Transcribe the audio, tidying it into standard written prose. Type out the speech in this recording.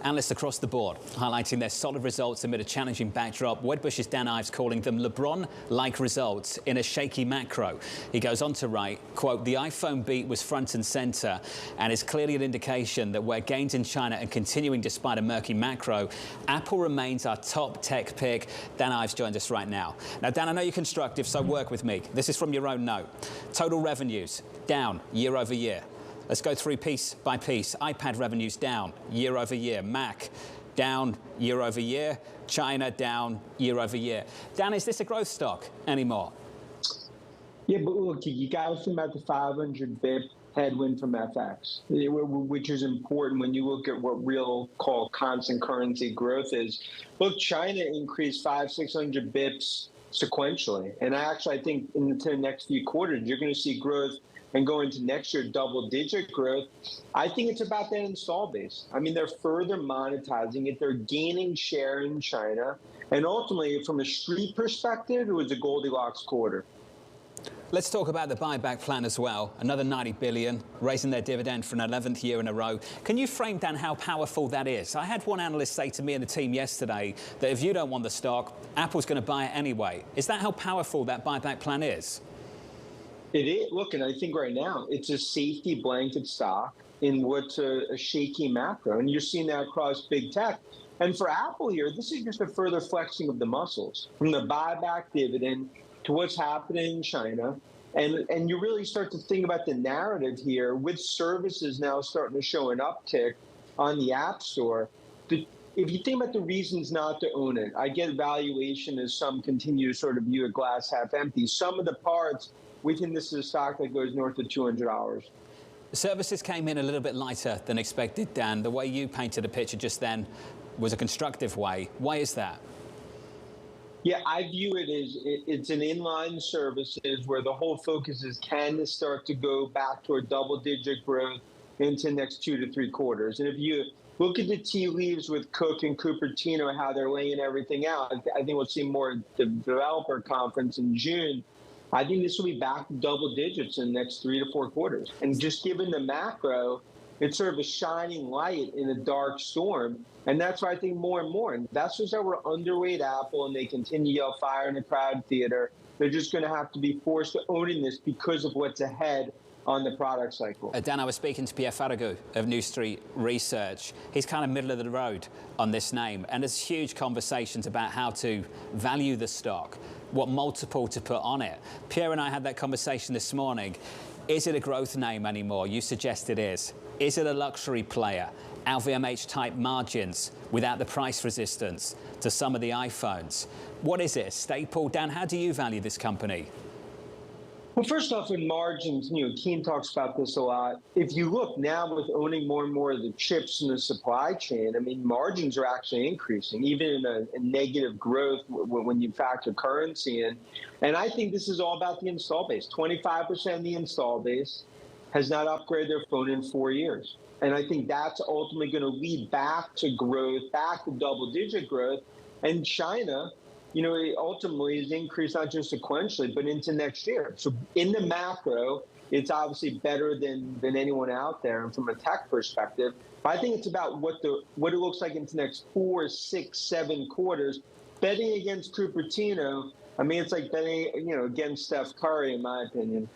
Analysts across the board highlighting their solid results amid a challenging backdrop. Wedbush's Dan Ives calling them LeBron-like results in a shaky macro. He goes on to write, quote, "The iPhone beat was front and center and is clearly an indication that where gains in China are continuing despite a murky macro, Apple remains our top tech pick." Dan Ives joins us right now. Now, Dan, I know you're constructive, so work with me. This is from your own note. Total revenues down year over year. Let's go through piece by piece. iPad revenues down year over year. Mac down year over year. China down year over year. Dan, is this a growth stock anymore? Yeah, but look, you got to think about the 500 bip headwind from FX, which is important when you look at what real constant currency growth is. Look, China increased 500-600 bips sequentially, and I think into the next few quarters you're going to see growth. And go into next year, double-digit growth. I think it's about that install base. I mean, they're further monetizing it. They're gaining share in China. And ultimately, from a street perspective, it was a Goldilocks quarter. Let's talk about the buyback plan as well. Another $90 billion, raising their dividend for an 11th year in a row. Can you frame, Dan, how powerful that is? I had one analyst say to me and the team yesterday that if you don't want the stock, Apple's going to buy it anyway. Is that how powerful that buyback plan is? It is. Look, and I think right now it's a safety blanket stock in what's a shaky macro. And you're seeing that across big tech. And for Apple here, this is just a further flexing of the muscles from the buyback dividend to what's happening in China. And you really start to think about the narrative here with services now starting to show an uptick on the App Store. If you think about the reasons not to own it, I get valuation as some continue to sort of view a glass half empty. Some of the parts, we think this is a stock that goes north of $200. Services came in a little bit lighter than expected, Dan. The way you painted the picture just then was a constructive way. Why is that? Yeah, I view it as it's an inline services where the whole focus is can this start to go back toward double-digit growth into the next 2 to 3 quarters. And if you look at the tea leaves with Cook and Cupertino, how they're laying everything out, I think we'll see more at the developer conference in June. I think this will be back to double digits in the next 3 to 4 quarters. And just given the macro, it's sort of a shining light in a dark storm. And that's why I think more and more investors that were underweight Apple and they continue to yell fire in the crowd theater, they're just going to have to be forced to owning this because of what's ahead on the product cycle. Dan, I was speaking to Pierre Farago of New Street Research. He's kind of middle of the road on this name. And there's huge conversations about how to value the stock, what multiple to put on it. Pierre and I had that conversation this morning. Is it a growth name anymore? You suggest it is. Is it a luxury player? LVMH-type margins without the price resistance to some of the iPhones. What is it, a staple? Dan, how do you value this company? Well, first off, in margins, Keen talks about this a lot. If you look now with owning more and more of the chips in the supply chain, I mean, margins are actually increasing, even in a negative growth when you factor currency in. And I think this is all about the install base. 25% of the install base has not upgraded their phone in 4 years. And I think that's ultimately going to lead back to growth, back to double-digit growth. And China, it ultimately is increased not just sequentially, but into next year. So in the macro, it's obviously better than anyone out there and from a tech perspective. But I think it's about what it looks like into the next 4, 6, 7 quarters. Betting against Cupertino, I mean, it's like betting, against Steph Curry, in my opinion.